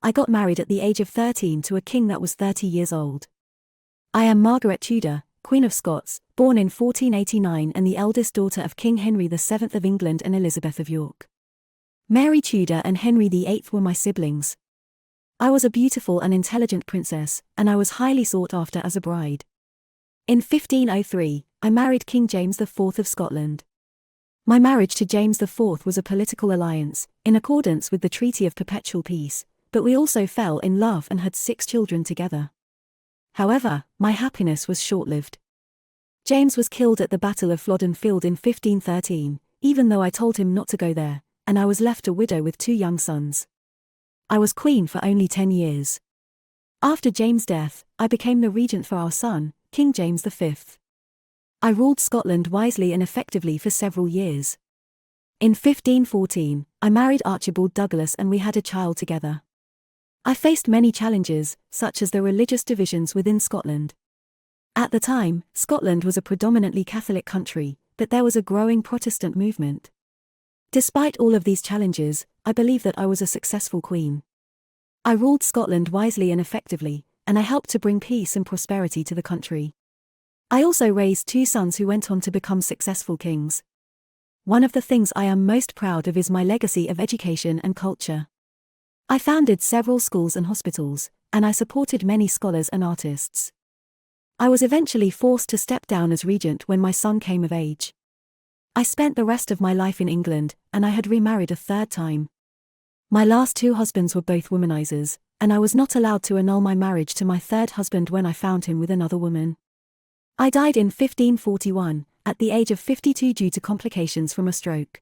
I got married at the age of 13 to a king that was 30 years old. I am Margaret Tudor, Queen of Scots, born in 1489 and the eldest daughter of King Henry VII of England and Elizabeth of York. Mary Tudor and Henry VIII were my siblings. I was a beautiful and intelligent princess, and I was highly sought after as a bride. In 1503, I married King James IV of Scotland. My marriage to James IV was a political alliance, in accordance with the Treaty of Perpetual Peace, but we also fell in love and had 6 children together. However, my happiness was short-lived. James was killed at the Battle of Flodden Field in 1513, even though I told him not to go there, and I was left a widow with 2 young sons. I was queen for only 10 years. After James' death, I became the regent for our son, King James V. I ruled Scotland wisely and effectively for several years. In 1514, I married Archibald Douglas and we had a child together. I faced many challenges, such as the religious divisions within Scotland. At the time, Scotland was a predominantly Catholic country, but there was a growing Protestant movement. Despite all of these challenges, I believe that I was a successful queen. I ruled Scotland wisely and effectively, and I helped to bring peace and prosperity to the country. I also raised 2 sons who went on to become successful kings. One of the things I am most proud of is my legacy of education and culture. I founded several schools and hospitals, and I supported many scholars and artists. I was eventually forced to step down as regent when my son came of age. I spent the rest of my life in England, and I had remarried a 3rd time. My last 2 husbands were both womanizers, and I was not allowed to annul my marriage to my 3rd husband when I found him with another woman. I died in 1541, at the age of 52 due to complications from a stroke.